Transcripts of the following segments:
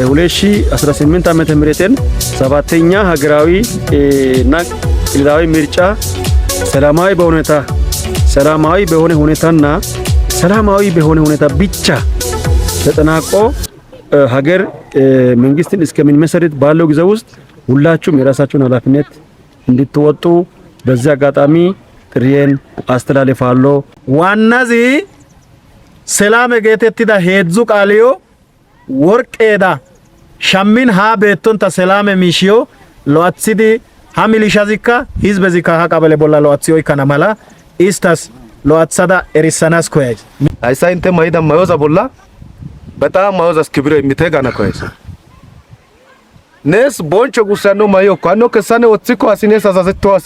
ሁለት ሺህ 18 ዓመተ ምህረትን ሰባተኛ ሀገራዊ እና ክልላዊ ምርጫ ሰላማዊ በሆነ ሁኔታ ብቻ ተጠናቆ ሀገር መንግስትን እስከሚመሰረት ባለው ጊዜ ውስጥ ሁላችሁም የራሳችሁን ኃላፊነት እንድትወጡ በዚህ አጋጣሚ ጥሪዬን አስተላልፋለሁ። ዋናዚ ሰላም ገተትዳ ሄድዙ ቃልዮ ወርቄዳ ሻሚን ሀ ቤቶንታ ሰላም ሚሽዮ ሎአትሲዲ ሀ ሚሊሻዚካ ህዝበዚካ ሀ ቀበሌ ቦላ ሎአትሲዮ ይካናማላ ኢስታስ ሎአትሳዳ ኤሪሳናስ ኮያጅ አይሳ እንተ ማይዳ ማዮዛ ቦላ በጣም ማዮዛስ ክብረ የሚተጋና ኮያጅ ነስ ቦንቾ ጉሳኖ ማዮ ኳኖ ከሳኔ ወትሲኮ አሲኔስ አዛዘቷስ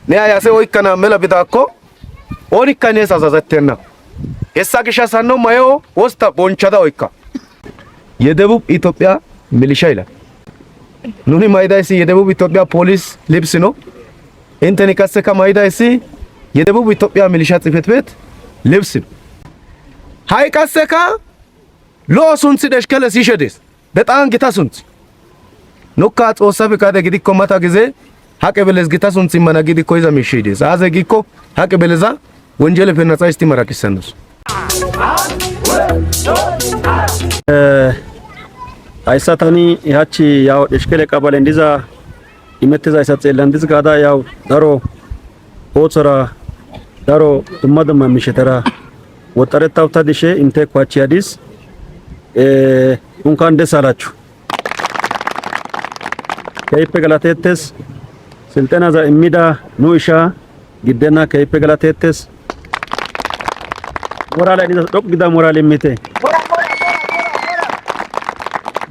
ኔ አያሴ ወይካና መላ ቢዳኮ ኦኒካኔስ አዛዘተና ሄሳ ግሻሳኖ ማዮ ወስታ ቦንቻዳ ወይካ የደቡብ ኢትዮጵያ ሚሊሻ ይላል። ኑኒ ማይዳይሲ የደቡብ ኢትዮጵያ ፖሊስ ልብስ ነው። እንተኒ ካሰካ ማይዳይሲ የደቡብ ኢትዮጵያ ሚሊሻ ጽሕፈት ቤት ልብስ ነው። ሃይ ካሰካ ሎሱን ሲደሽከለ ሲሸደስ በጣም ጌታሱን ኖካ ጾሰብ ካደ ግዲ ኮማታ ጊዜ ሀቅ በለዝ ጌታሱን ሲመና ግዲ ኮይዛ ሚሽዲስ አዘጊኮ ሀቅ በለዛ ወንጀል ፈነጻ እስቲ መራክሰንስ አይሳታኒ ያቺ ያው እሽከለ ቀበሌ እንዲዛ ይመተዛ አይሳጽለ እንዲዝ ጋዳ ያው ዳሮ ኦጽራ ዳሮ ዱማደማ ሚሽተራ ወጣረታው ታዲሽ እንተ ኳቺ አዲስ እንኳን ደስ አላችሁ ከይፈ ገላቴተስ ስልጠና ዛ እሚዳ ኑኢሻ ግደና ከይፈ ገላቴተስ ሞራል አይዲስ ዶቅ ግዳ ሞራል የሚቴ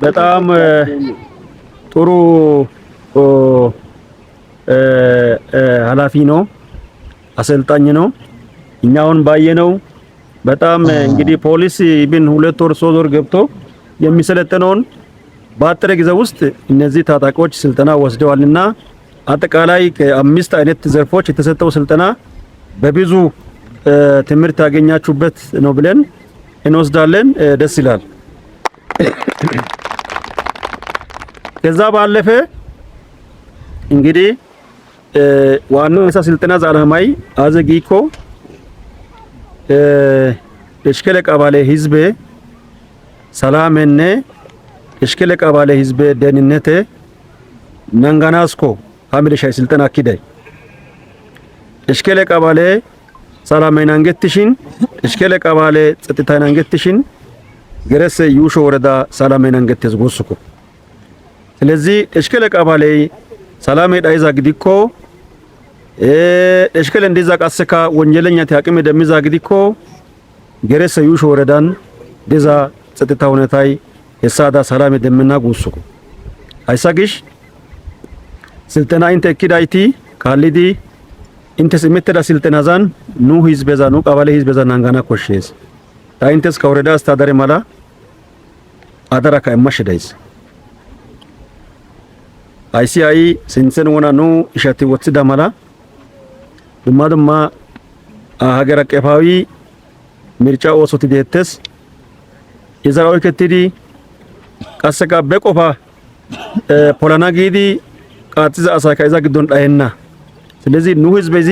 በጣም ጥሩ ኃላፊ ነው፣ አሰልጣኝ ነው። እኛውን ባየነው በጣም እንግዲህ ፖሊስ ቢን 2 ወር 3 ወር ገብቶ የሚሰለጥነውን በአጠረ ጊዜ ውስጥ እነዚህ ታጣቂዎች ስልጠና ወስደዋልና አጠቃላይ ከ5 አይነት ዘርፎች የተሰጠው ስልጠና በብዙ ትምህርት ያገኛችሁበት ነው ብለን እንወስዳለን። ደስ ይላል። ከዛ ባለፈ እንግዲህ ዋናው ስልጠና ዛላማይ አዘጊኮ እሽከለ ቀበሌ ህዝብ ሰላምነ እሽከለ ቀበሌ ህዝብ ደህንነት ነንጋናስኮ ሀሚልሻይ ስልጠና አኪዳይ እሽከለ ቀበሌ ሰላምና አንገትሽን እሽከለ ቀበሌ ጸጥታና አንገትሽን ገረሰ ዩሾ ወረዳ ሰላምና አንገትስ ጎስኮ ስለዚህ እሽከለ ቀበሌ ሰላም ዳይዛ ግዲኮ እሽከለ እንደዛ ቃሰካ ወንጀለኛ ታቅም ደምዛ ግዲኮ ገረሰ ዩሾ ወረዳን ደዛ ጸጥታ ሁኔታይ የሳዳ ሰላም ደምና ጉሱኩ አይሳግሽ ስልጠና እንተ ኪዳይቲ ካሊዲ እንተ ስምተዳ ስልጠና ዛን ኑ ህዝበዛ ኑ ቀበሌ ህዝበዛ ናንጋና ኮሽስ ታይንተስ ከወረዳ አስተዳዳሪ ማላ አደራካ እማሽዳይስ አይሲአይ ሲንሰን ወና ኑ እሻቲ ወትዳ ማላ ድማድማ ሀገር አቀፋዊ ምርጫ ወሶት ዲተስ የዘራው ከትዲ ቀሰቃ በቆፋ ፖላና ጊዲ ቃጥዛ አሳካይዛ ግዶን ዳይና ስለዚህ ኑ ህዝበዚ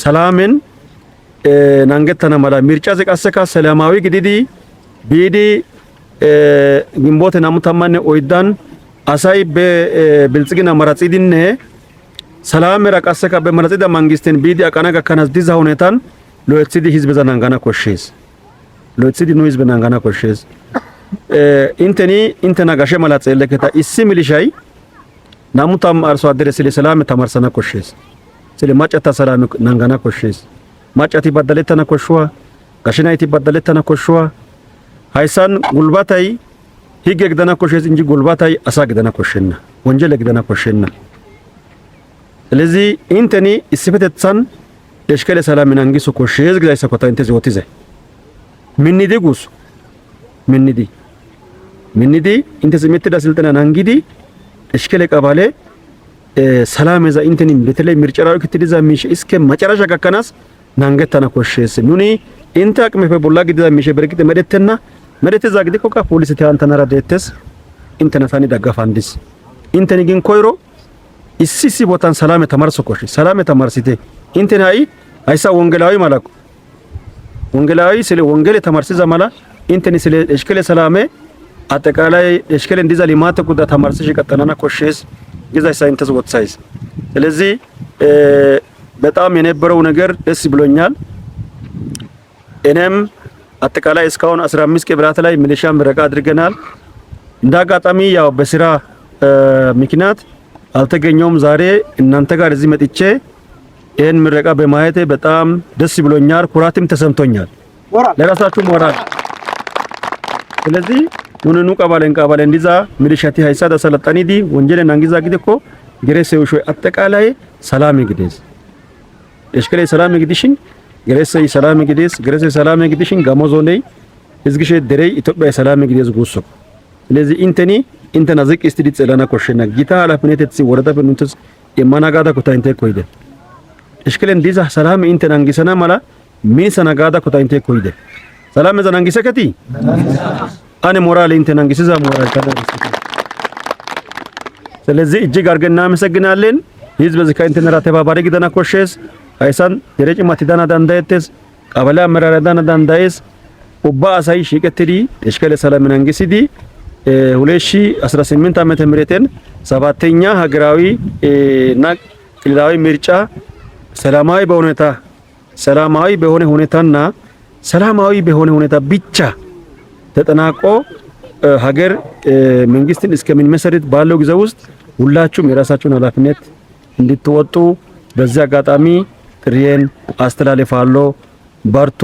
ሰላምን ናንገተና ማላ ምርጫ ዘቀሰካ ሰላማዊ ግዲዲ ቢዲ ግንቦት ናሙታማነ ኦይዳን አሳይ በብልጽግና መራጽዲነ ሰላም ረቀሰካ በመራጽዳ መንግስትን ቢዲ አቀናጋ ከናስ ዲዛ ሁኔታን ሎትሲዲ ህዝብ ዘናንጋና ኮሽስ ሎትሲዲ ኑ ህዝብ ናንጋና ኮሽስ ኢንተና ጋሸ ማላጽ ለከታ ኢሲ ሚሊሻይ ናሙታም አርሶ አደረ ስለ ሰላም ተመርሰና ኮሽስ ስለ ማጨታ ሰላም ናንጋና ኮሽስ ማጨቲ በደለተና ኮሽዋ ጋሽናይቲ በደለተና ኮሽዋ haysan gulbatay higge gidana koshshes እንጂ ጉልባታይ አሳ gidana koshshenna ወንጀል gidana koshshenna ስለዚህ ኢንተኒ እስፈተትሳን ደሽከለ ሰላም ናንጊሶ ኮሽዝ ግዛይሳ ኮታ ኢንተ ዝወቲዘ ምንዲ ጉስ ምንዲ ኢንተ ዝምትዳ ስልጠና ናንጊዲ ደሽከለ ቀባለ ሰላም ዛ ኢንተኒ በተለይ ምርጫራው ክትዲዛ ሚሽ እስከ መጨረሻ ከከናስ ናንገታና ኮሽስ ኑኒ ኢንተ አቅመ ፈቡላ ግዲዛ ሚሽ በርግጥ መደተና መደተዛ ግዲ ኮካ ፖሊስ ታንተና ረደተስ ኢንተና ሳኒ ደጋፋንዲስ ኢንተኒ ግን ኮይሮ ኢሲሲ ቦታን ሰላም ተማርሶ ኮሽ ሰላም ተማርሲቴ ኢንተኒ አይሳ ወንጌላዊ ማላኩ ወንጌላዊ ስለ ወንጌል ተማርሲ ዘማላ ኢንተኒ ስለ እሽከለ ሰላም አጠቃላይ እሽከለ እንዲዛ ሊማተ ኩዳ ተማርሲ ቀጠናና ኮሽስ ግዛይ ሳይንተስ ወጥሳይስ ስለዚህ በጣም የነበረው ነገር ደስ ብሎኛል። እኔም አጠቃላይ እስካሁን 15 ቀበሌያት ላይ ሚሊሻ ምረቃ አድርገናል። እንዳጋጣሚ ያው በስራ ምክንያት አልተገኘውም። ዛሬ እናንተ ጋር እዚህ መጥቼ ይሄን ምረቃ በማየቴ በጣም ደስ ብሎኛል፣ ኩራትም ተሰምቶኛል። ለራሳችሁ ሞራል ስለዚህ ኑኑ ቀባለን እንዲዛ ሚሊሻቲ ሃይሳዳ ሰለጣኒዲ ወንጀልን አንጊዛ ግዴኮ ገሬሰው ሾይ አጠቃላይ ሰላም ይግደስ እሽከለ ሰላም ይግድሽን ገሬሰይ ሰላም ይግደስ ገሬሰይ ሰላም ይግድሽን ጋሞዞኔ እዝግሽ ደሬ ኢትዮጵያ ሰላም ይግደስ ጉሶ ስለዚህ ኢንተና ዝቅ እስቲ ዲጽላና ኮሽና ጊታ ኃላፊነት ተሲ ወረዳ በኑንተስ የማናጋዳ ኮታይንቴ ኮይደ እሽከለ እንዲዛ ሰላም ኢንተና አንጊሰና ማላ ሚሰናጋዳ ኮታይንቴ ኮይደ ሰላም ዘና አንጊሰከቲ አኔ ሞራል ኢንተና አንጊሰዛ ሞራል ታዳ ስለዚህ እጅግ አርገና እናመሰግናለን። ህዝብ በዚህ ከኢንተነራ ተባባሪ ግደና ኮሽስ አይሳን ደረጭ ማቲዳና ዳንዳይተስ ቀበላ መራራዳና ዳንዳይስ ኡባ አሳይ ሽቀትዲ እሽከለ ሰላም አንጊሲዲ 2018 ዓመተ ምህረትን ሰባተኛ ሀገራዊ እና ክልላዊ ምርጫ ሰላማዊ በሆነ ሁኔታ ብቻ ተጠናቆ ሀገር መንግስትን እስከሚመሰረት ባለው ጊዜ ውስጥ ሁላችሁም የራሳችሁን ኃላፊነት እንድትወጡ በዚህ አጋጣሚ ጥሪዬን አስተላልፋለሁ። በርቱ።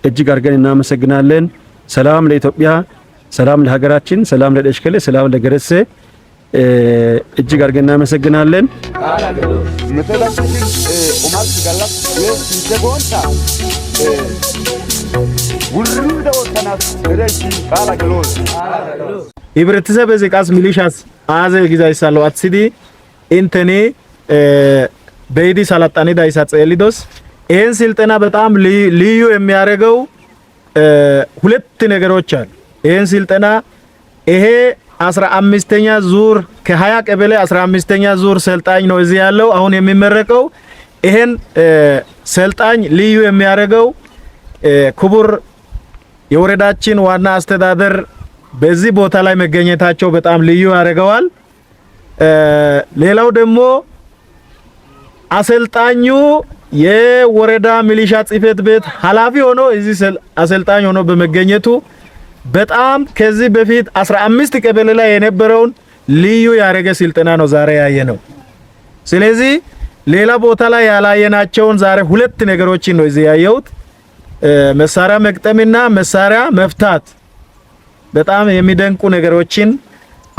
እጅግ አድርገን እናመሰግናለን። ሰላም ለኢትዮጵያ፣ ሰላም ለሀገራችን፣ ሰላም ለደሽከለ፣ ሰላም ለገረሴ። እጅግ አድርገን እናመሰግናለን። ህብረተሰብ በዚቃስ ሚሊሻስ አዘ ግዛይሳለው አትሲዲ ኢንተኒ በይዲ ሰላጣኒ ዳይሳ ጸሊዶስ ይሄን ስልጠና በጣም ልዩ የሚያደርገው ሁለት ነገሮች አሉ። ይሄን ስልጠና ይሄ 15ኛ ዙር ከ20 ቀበሌ 15ኛ ዙር ሰልጣኝ ነው እዚህ ያለው አሁን የሚመረቀው። ይሄን ሰልጣኝ ልዩ የሚያደርገው ክቡር የወረዳችን ዋና አስተዳደር በዚህ ቦታ ላይ መገኘታቸው በጣም ልዩ ያደርገዋል። ሌላው ደግሞ አሰልጣኙ የወረዳ ሚሊሻ ጽሕፈት ቤት ኃላፊ ሆኖ እዚህ አሰልጣኝ ሆኖ በመገኘቱ በጣም ከዚህ በፊት 15 ቀበሌ ላይ የነበረውን ልዩ ያደረገ ስልጠና ነው ዛሬ ያየነው። ስለዚህ ሌላ ቦታ ላይ ያላየናቸውን ዛሬ ሁለት ነገሮችን ነው እዚህ ያየሁት። መሳሪያ መቅጠምና መሳሪያ መፍታት በጣም የሚደንቁ ነገሮችን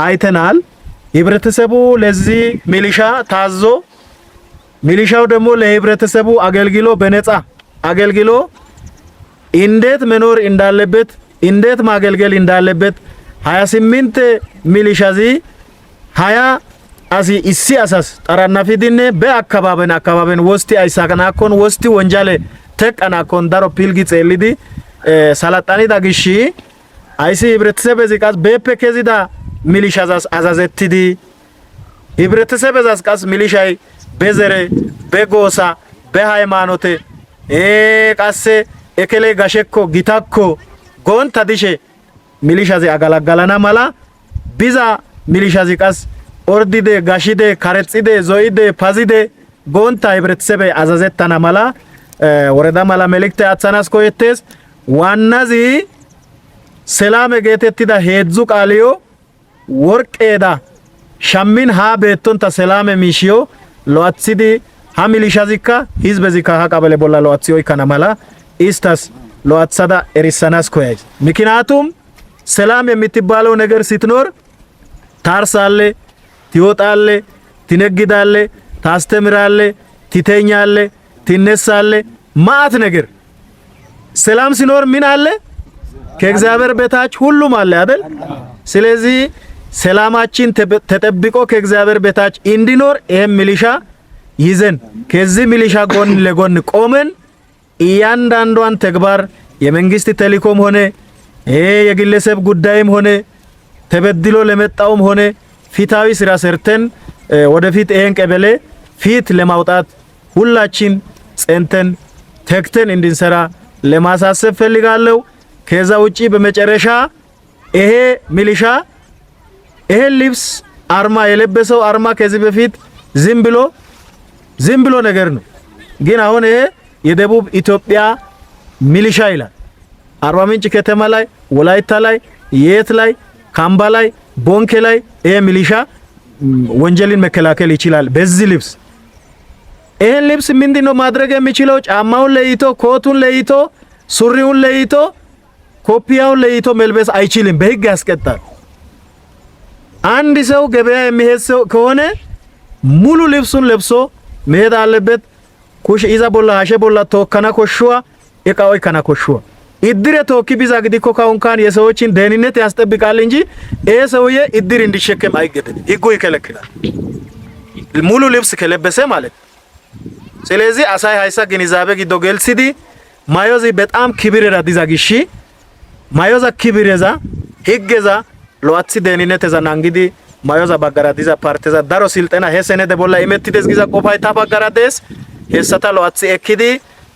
አይተናል። ህብረተሰቡ ለዚህ ሚሊሻ ታዞ ሚሊሻው ደግሞ ለህብረተሰቡ አገልግሎ በነፃ አገልግሎ እንዴት መኖር እንዳለበት እንዴት ማገልገል እንዳለበት 28 ሚሊሻዚ 20 አሲ ኢሲ አሳስ ጠራና ፊዲነ በአካባቢን ወስቲ አይሳከናኮን ወስቲ ወንጃለ ተቀናኮን ዳሮ ፒልጊ ጸልዲ ሰላጣኒ ዳግሺ አይሲ ህብረተሰብ ዝቃስ በፔኬዚዳ ሚሊሻዛስ አዛዘትዲ ህብረተሰብ ዛስቃስ ሚሊሻይ በዘረ በጎሳ በሃይማኖት ቃሴ እከሌ ጋሸኮ ጊታኮ ጎንታ ዲሼ ሚሊሻዚ አጋላጋላና ማላ ቢዛ ሚሊሻዚ ቃስ ኦርዲደ ጋሽደ ካረጽደ ዞይደ ፓዚደ ጎንታ ህብረተሰብ አዛዘታና ማላ ወረዳ ማላ መልእክት አጻናስ ኮየቴስ ዋናዚ ሰላም ጌቴቲዳ ሄድዙ ቃልዮ ወርቄዳ ሻሚን ሀ ቤቶንታ ሰላም ሚሽዮ ሎአትሲዲ ሀ ሚሊሻዚካ ህዝበዚካ ሀ ቀበሌ ቦላ ሎአትሲዮ ይካና ማላ ኢስታስ ሎአትሳዳ ኤሪሳናስ ኮያጅ ምክንያቱም ሰላም የምትባለው ነገር ስትኖር ታርሳለ፣ ትወጣለ፣ ትነግዳለ፣ ታስተምራለ፣ ትተኛለ፣ ትነሳለ ማአት ነገር ሰላም ሲኖር ምን አለ ከእግዚአብሔር በታች ሁሉም አለ አይደል? ስለዚህ ሰላማችን ተጠብቆ ከእግዚአብሔር በታች እንዲኖር ይሄን ሚሊሻ ይዘን ከዚህ ሚሊሻ ጎን ለጎን ቆመን እያንዳንዷን ተግባር የመንግስት ተልእኮም ሆነ የግለሰብ ጉዳይም ሆነ ተበድሎ ለመጣውም ሆነ ፊታዊ ስራ ሰርተን ወደፊት ይሄን ቀበሌ ፊት ለማውጣት ሁላችን ጸንተን ተክተን እንድንሰራ ለማሳሰብ ፈልጋለሁ። ከዛ ውጪ በመጨረሻ ይሄ ሚሊሻ ይሄ ልብስ አርማ የለበሰው አርማ ከዚህ በፊት ዝም ብሎ ነገር ነው። ግን አሁን ይሄ የደቡብ ኢትዮጵያ ሚሊሻ ይላል። አርባ ምንጭ ከተማ ላይ፣ ወላይታ ላይ፣ የት ላይ፣ ካምባ ላይ፣ ቦንኬ ላይ ይሄ ሚሊሻ ወንጀልን መከላከል ይችላል በዚህ ልብስ። ይሄን ልብስ ምንድነው ማድረግ የሚችለው? ጫማውን ለይቶ፣ ኮቱን ለይቶ፣ ሱሪውን ለይቶ፣ ኮፒያውን ለይቶ መልበስ አይችልም፣ በህግ ያስቀጣል። አንድ ሰው ገበያ የሚሄድ ሰው ከሆነ ሙሉ ልብሱን ለብሶ መሄድ አለበት። ኩሽ ኢዛ ቦላ አሸ ቦላ ተወከና ኮሽዋ እቃዎች ከና ኮሽዋ እድር ተወኪ ቢዛ ግዲኮ ካውንካን የሰዎችን ደህንነት ያስጠብቃል እንጂ ይሄ ሰውዬ እድር እንዲሸከም አይገደድም፣ ህጉ ይከለክላል፣ ሙሉ ልብስ ከለበሰ ማለት። ስለዚህ አሳይ ሃይሳ ግንዛቤ ግዶ ገልሲዲ ማዮዚ በጣም ክብር ራዲዛ ግሺ ማዮዛ ክብር ዛ ህገዛ ሎአትሲ ደህንነት ዛ ናንጊዲ ማዮዛ ባጋራዲዛ ፓርቲዛ ዳሮ ስልጠና ሄሰነ ደቦላ ኢሜትደስ ግዛ ቆፋይ ታባጋራደስ ሄሰታ ሎአትሲ ኤኪዲ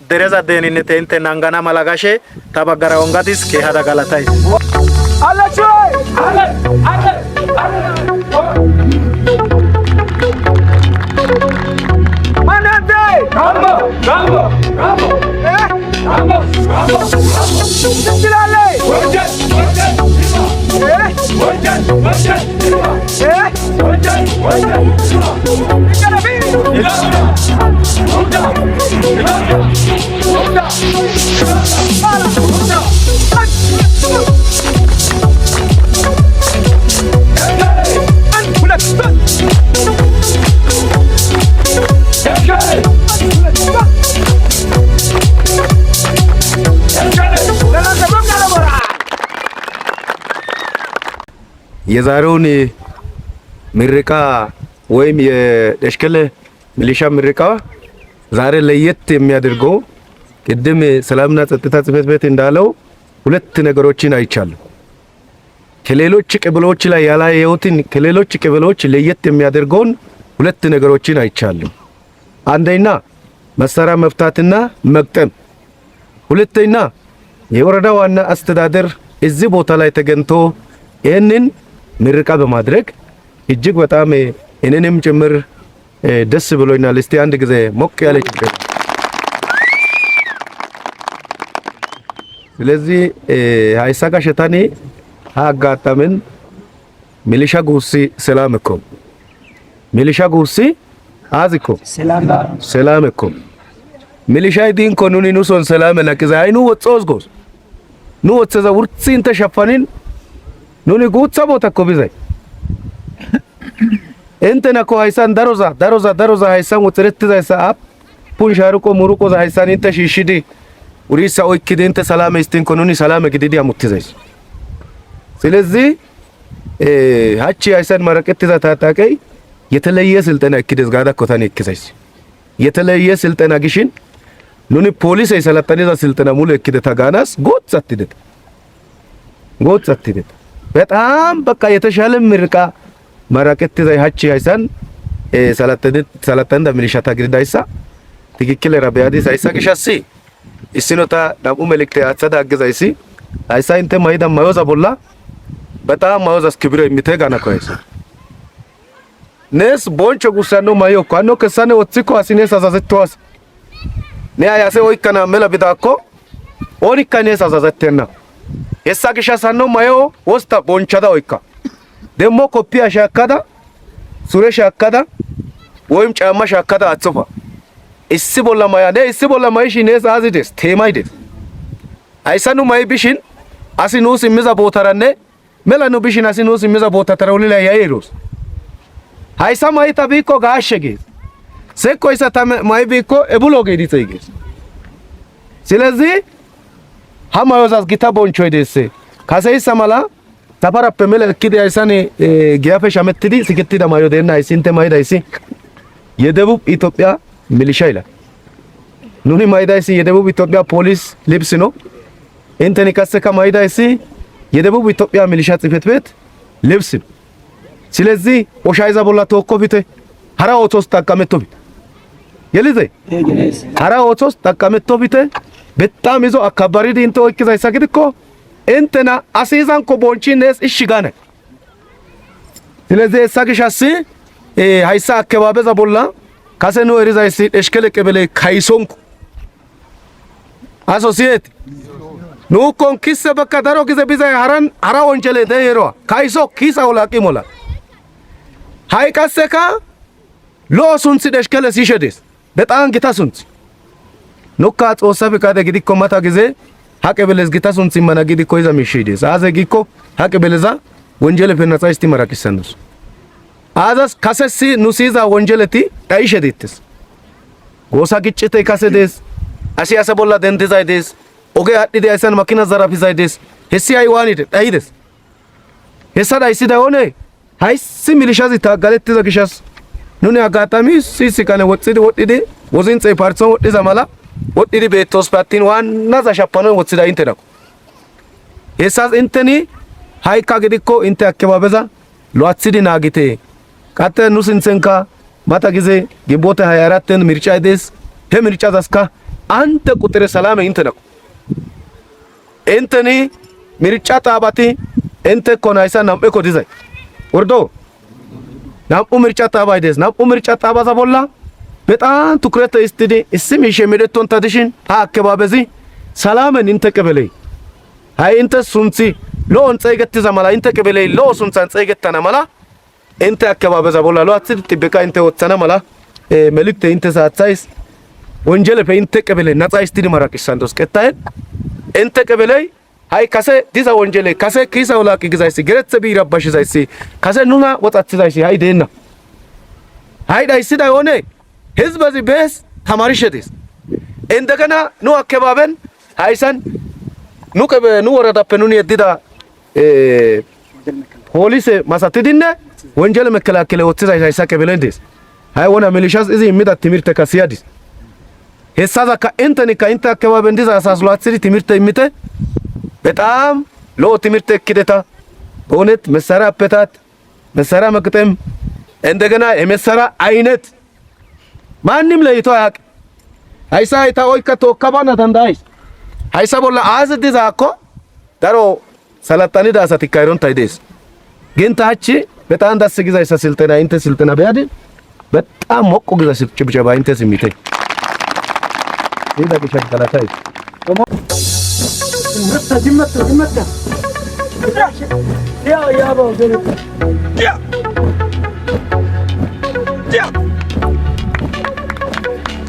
ደረዛ ደህንነት እንተ ናንጋና ማላጋሼ ታባጋራ ወንጋዲስ ከሃዳ ጋላታይ አላቹ አለ ማናደ ጋምቦ ትችላለ ወንጀል የዛሬውን ምርቃ ወይም የደሽከለ ሚሊሻ ምርቃ ዛሬ ለየት የሚያደርገው ቅድም ሰላምና ጸጥታ ጽሕፈት ቤት እንዳለው ሁለት ነገሮችን አይቻለሁ። ከሌሎች ቀበሌዎች ላይ ያላየሁትን ከሌሎች ቀበሌዎች ለየት የሚያደርገውን ሁለት ነገሮችን አይቻለሁ። አንደኛ መሳሪያ መፍታትና መቅጠም፣ ሁለተኛ የወረዳ ዋና አስተዳደር እዚህ ቦታ ላይ ተገኝቶ ይህንን ምርቃ በማድረግ እጅግ በጣም እኔንም ጭምር ደስ ብሎኛል። እስቲ አንድ ጊዜ ሞቅ ያለ ጭብጨባ። ስለዚህ ሃይሳጋ ሸታኔ አጋጣምን ሚሊሻ ጉሲ ሰላም እኮ ሚሊሻ ጉሲ አዝኮ ሰላም እኮ ሚሊሻ ዲን ኮኑኒ ኑሶን ሰላም ለከዛ አይኑ ወጾዝጎስ ኑ ወጸዛ ውርጽን ተሸፈንን ኑኒ ጉጻ ቦታ እኮ ቢዘይ እንተና ኮ ሃይሳን ዳሮዛ ሃይሳን ወጥረት ዛይሳ አፕ ፑንሻሩቆ ሙሩቆ ዛ ሃይሳን እንተ ሽሽዲ ኡሪሳ ኦይክደ እንተ ሰላም እስቲን ኮኑኒ ሰላም ግዲዲ አሙትዘይስ። ስለዚህ ሃቺ ሃይሳን ማረቀት ዛ ታጣቀይ የተለየ ስልጠና እክደስ ጋዳ ኮታን እክሰይስ የተለየ ስልጠና ግሽን ኑኒ ፖሊስ አይሰለጠነ ዛ ስልጠና ሙሉ እክደ ታጋናስ ጎጻትደት በጣም በቃ የተሻለ ምርቃ ማራቀት ዛይ ሃቺ ሃይሳን ሰለጠነ ሚሊሻ ታግሪዳይሳ ትክክል ረቢያዲስ ሃይሳ ግሻሲ እስኖታ ዳሙ መልክተ አጸዳ አገዛይሲ ሃይሳ እንተ ማይዳ ማዮዛ ቦላ በጣም ማዮዛስ ክብረ የሚተጋና ኮይሳ ነስ ቦንቾ ጉሳኖ ማዮ ኳኖ ከሳነ ወጥኮ አሲኔስ አዛዘቷስ ነያ ያሰ ወይከና መላ ቢዳኮ ኦሪካኔስ አዛዘተና ሄሳ ግሻሳኖ ማዮ ወስታ ቦንቻዳ ወይካ ደሞ ኮፒያ ሻካዳ ሱሬ ሻካዳ ወይም ጫማ ሻካዳ አጽፋ እሲ ቦላ ማያ ደ እሲ ቦላ ማይሽ ነስ አዚደስ ቴማይደስ hayssanu may bishin asi nuus immiza bootaranne mela nu bishin asi nuus immiza bootatara wulila yayeeros hayssa mayta biikko gaashshe gees sekkoyssa ta may biikko ebulo geedi xeygees ስለዚህ ha mayozas gita bonchoy deesse kaseyssa mala safarappe mela ekkidi hayssan giyafe shamettidi sikettida mayo deenna hayssi inte mayidayssi የደቡብ ኢትዮጵያ ሚሊሻ ይላል ኑኒ ማይዳይሲ የደቡብ ኢትዮጵያ ፖሊስ ልብስ ነው እንተኒ ካሰካ ማይዳይሲ የደቡብ ኢትዮጵያ ሚሊሻ ጽሕፈት ቤት ልብስ ነው ስለዚህ ኦሻይዛ ቦላ ተወኮፊተ ሀራ ኦቶስ ተቀመጥቶፊ የልዘ ሀራ ኦቶስ ተቀመጥቶፊተ በጣም ይዞ አካባሪ ዲንቶ ወኪዛይሳ ግድኮ እንተና አሲዛን ኮ ቦንቺነስ እሽጋነ ስለዚህ ሳግሻሲ hayssa akebabeza bolla kase nu erizayssi eshkele qebele kaysonko associate nukkon kisse bakka daro gize bizay hara wonjele deyero kayso kisa olaqi mola hay qasseka lo sunthi eshkele sishedes betan gita sunthi nokka xoossa fikade gidikko mata gize ha qebeles gita sunthi mana gidikko iza mishides aze gikko ha qebeleza wonjele penatsa isti maraqisanus azas kasesi nusiza wonjeleti dhaishe deettes gosa giccite kase des asi asa bolla dendizay des oge adhidi aysan makina zarafizay des hessi ay wanide dhaides hessa dhaysida one hayssi milishazi taagalettiza gishas nuni agatami sisi kane woxxidi wodhidi wozin xey partson wodhiza mala wodhidi beetos pattin wannaza shappano wothida inte dako hessas inteni hayka gidikko inte akkebabeza lo'athidi naagite qatte nu sinthenka mata gize ግንቦት 24 ምርጫ ይደስ he ምርጫ zaska ante qutere salame inte dako enteni ምርጫ ጣባቲ ente konaysa nam'e ko dizay ወርዶ nam'u ምርጫ ጣባ ይደስ nam'u ምርጫ ጣባ ዘቦላ በጣም ትኩረት ይስጥዲ እስም ይሸመደቶን ታድሽን አከባበዚ ሰላምን inte ቀበለይ hay inte sunsi lo onጸይገት ዘማላ inte ቀበለይ lo sunsan ጸይገተና ማላ እንተ አከባበዛ ቦላ ሎ አትድ ጥበቃ እንተ ወተና ማላ መልክተ እንተ ሳትሳይስ ወንጀል ፈንተ ቀበለ ነጻይስ ዲድ ማራቂሳንዶስ ቀጣይ እንተ ቀበለ ሃይ ካሰ ዲዛ ወንጀል ካሰ ኪሳ ወላቂ ግዛይስ ገረጽ ቢራባሽ ዛይስ ካሰ ኑና ወጣት ዛይስ ሃይ ደና ሃይ ዳይስ ዳ ሆነ ህዝብ በዚህ በስ ተማሪሸቴስ እንደገና ኑ አከባበን ሃይሳን ኑ ቀበ ኑ ወረዳ ፈኑን የዲዳ ፖሊስ ማሳትዲነ ወንጀል መከላከለ ወጥዛ ይሳይሳ ቀበለንዲስ ሃይ ወና ሚሊሻስ እዚ ሚዳ ትምርተ ካሲያዲስ ሄሳዛ ከእንተኒ ከእንተ አከባቢ እንዲዛ አሳስሏት ትምርተ ይምተ በጣም ሎ ትምርተ ክደታ በእውነት መሳሪያ አፈታት መሳሪያ መቅጠም እንደገና የመሳሪያ አይነት ማንም ለይቶ ያቅ ሃይሳ ይታወይ ከተወከባና ተንዳይስ ሃይሳ ቦላ አዝ ዲዛ እኮ ዳሮ ሰላጣኒ ዳሳት ካይሮን ታይዴስ ግን ታች በጣም ዳስ ግዛ ይሳ ስልጠና እንተ ስልጠና ቢያድ በጣም ሞቆ ግዛ ጭብጨባ እንተ ስሚቴ ይዳ ግሻ ተላታይ ዝመታ ያ ባው ደረታ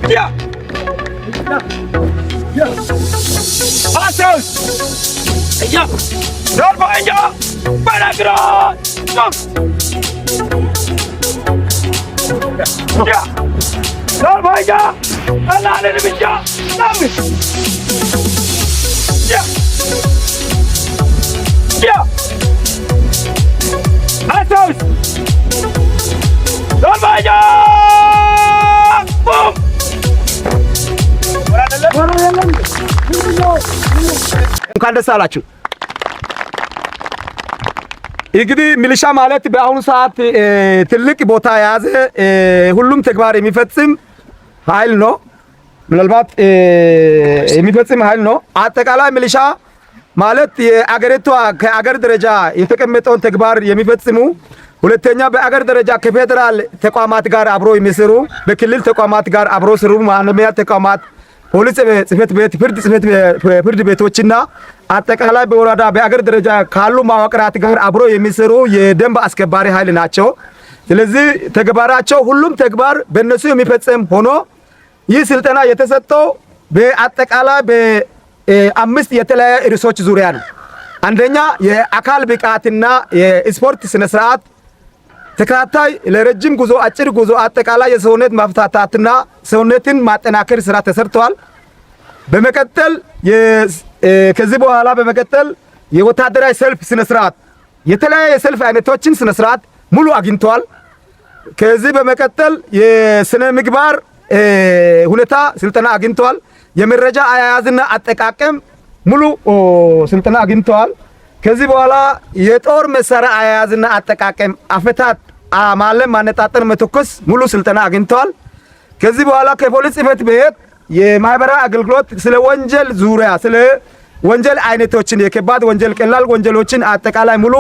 ያ አሰስ ያ ዶርባኛ ባላግራ ያ ዶርባኛ አላለን ብቻ ናምስ ያ ያ አሰስ ዶርባኛ ቡም እንኳን ደስ አላችሁ። እንግዲህ ሚሊሻ ማለት በአሁኑ ሰዓት ትልቅ ቦታ የያዘ ሁሉም ተግባር የሚፈጽም ኃይል ነው። ምናልባት የሚፈጽም ኃይል ነው። አጠቃላይ ሚሊሻ ማለት የአገሪቷ ከአገር ደረጃ የተቀመጠውን ተግባር የሚፈጽሙ፣ ሁለተኛ በአገር ደረጃ ከፌደራል ተቋማት ጋር አብሮ የሚሰሩ፣ በክልል ተቋማት ጋር አብሮ ሲሰሩ፣ ማንሚያ ተቋማት፣ ፖሊስ ጽሕፈት ቤት፣ ፍርድ ቤቶችና አጠቃላይ በወረዳ በአገር ደረጃ ካሉ ማዋቅራት ጋር አብሮ የሚሰሩ የደንብ አስከባሪ ኃይል ናቸው። ስለዚህ ተግባራቸው ሁሉም ተግባር በእነሱ የሚፈጸም ሆኖ ይህ ስልጠና የተሰጠው በአጠቃላይ አምስት የተለያየ ርዕሶች ዙሪያ ነው። አንደኛ የአካል ብቃትና የስፖርት ስነ ስርዓት ተከታታይ ለረጅም ጉዞ፣ አጭር ጉዞ፣ አጠቃላይ የሰውነት ማፍታታትና ሰውነትን ማጠናከር ስራ ተሰርተዋል። በመቀጠል ከዚህ በኋላ በመቀጠል የወታደራዊ ሰልፍ ስነ ስርዓት የተለያየ የሰልፍ አይነቶችን ስነ ስርዓት ሙሉ አግኝተዋል። ከዚህ በመቀጠል የስነ ምግባር ሁኔታ ስልጠና አግኝተዋል። የመረጃ አያያዝና አጠቃቀም ሙሉ ስልጠና አግኝተዋል። ከዚህ በኋላ የጦር መሳሪያ አያያዝና አጠቃቀም፣ አፈታት፣ ማለም፣ ማነጣጠር፣ መተኮስ ሙሉ ስልጠና አግኝተዋል። ከዚህ በኋላ ከፖሊስ ጽሕፈት ቤት የማህበራዊ አገልግሎት ስለ ወንጀል ዙሪያ ስለ ወንጀል አይነቶችን የከባድ ወንጀል፣ ቀላል ወንጀሎችን አጠቃላይ ሙሉ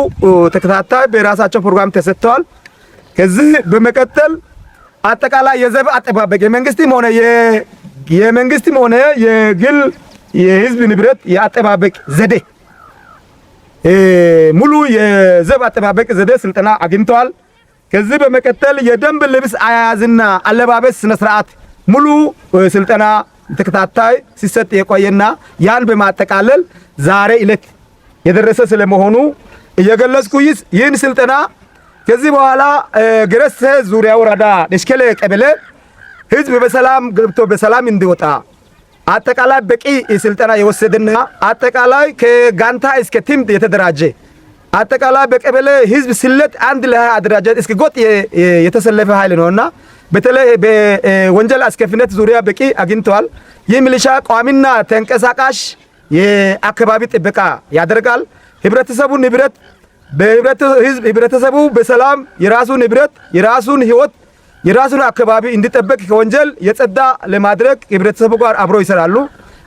ተከታታይ በራሳቸው ፕሮግራም ተሰጥተዋል። ከዚህ በመቀጠል አጠቃላይ የዘብ አጠባበቅ የመንግስትም ሆነ የግል የህዝብ ንብረት የአጠባበቅ ዘዴ ሙሉ የዘብ አጠባበቅ ዘዴ ስልጠና አግኝተዋል። ከዚህ በመቀጠል የደንብ ልብስ አያያዝና አለባበስ ስነ ስርዓት ሙሉ ስልጠና ተከታታይ ሲሰጥ የቆየና ያን በማጠቃለል ዛሬ ዕለት የደረሰ ስለመሆኑ እየገለጽኩ ይህን ስልጠና ከዚህ በኋላ ገረሴ ዙሪያ ወረዳ ደሽከሌ ቀበሌ ህዝብ በሰላም ገብቶ በሰላም እንዲወጣ አጠቃላይ በቂ ስልጠና የወሰደና አጠቃላይ ከጋንታ እስከ ቲም የተደራጀ አጠቃላይ በቀበሌ ህዝብ ስለት አንድ ላይ አደራጀት እስከ ጎጥ የተሰለፈ ኃይል ነውና በተለይ በወንጀል አስከፊነት ዙሪያ በቂ አግኝተዋል። ይህ ሚሊሻ ቋሚና ተንቀሳቃሽ የአካባቢ ጥበቃ ያደርጋል። ህብረተሰቡ በሰላም የራሱን ንብረት፣ የራሱን ህይወት፣ የራሱን አካባቢ እንዲጠበቅ ከወንጀል የጸዳ ለማድረግ ህብረተሰቡ ጋር አብሮ ይሰራሉ።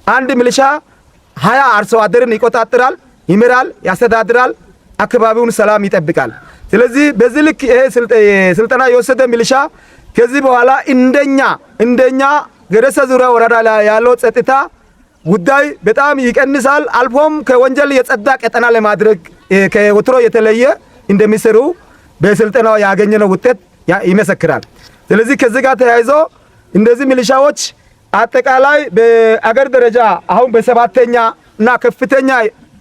አንድ ሚሊሻ 20 አርሶ አደርን ይቆጣጠራል፣ ይመራል፣ ያስተዳድራል፣ አካባቢውን ሰላም ይጠብቃል። ስለዚህ በዚህ ልክ ይሄ ስልጠና የወሰደ ሚሊሻ ከዚህ በኋላ እንደኛ ገረሴ ዙሪያ ወረዳ ላይ ያለው ጸጥታ ጉዳይ በጣም ይቀንሳል። አልፎም ከወንጀል የጸዳ ቀጠና ለማድረግ ከወትሮ የተለየ እንደሚሰሩ በስልጠናው ያገኘነው ውጤት ይመሰክራል። ስለዚህ ከዚህ ጋር ተያይዞ እንደዚህ ሚሊሻዎች አጠቃላይ በአገር ደረጃ አሁን በሰባተኛ እና ከፍተኛ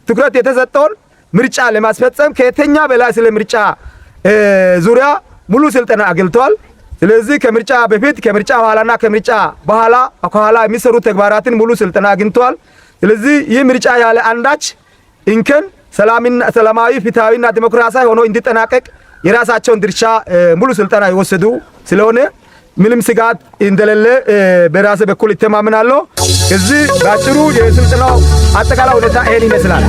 ትኩረት የተሰጠውን ምርጫ ለማስፈጸም ከየተኛ በላይ ስለ ምርጫ ዙሪያ ሙሉ ስልጠና አገልግሏል። ስለዚህ ከምርጫ በፊት ከምርጫ በኋላና ከምርጫ በኋላ ከኋላ የሚሰሩ ተግባራትን ሙሉ ስልጠና አግኝተዋል። ስለዚህ ይህ ምርጫ ያለ አንዳች እንከን ሰላማዊ፣ ፍትሃዊና ዲሞክራሲያዊ ሆኖ እንዲጠናቀቅ የራሳቸውን ድርሻ ሙሉ ስልጠና የወሰዱ ስለሆነ ምንም ስጋት እንደሌለ በራሴ በኩል ይተማመናለሁ። እዚህ ባጭሩ የስልጠናው አጠቃላይ ሁኔታ ይሄን ይመስላል።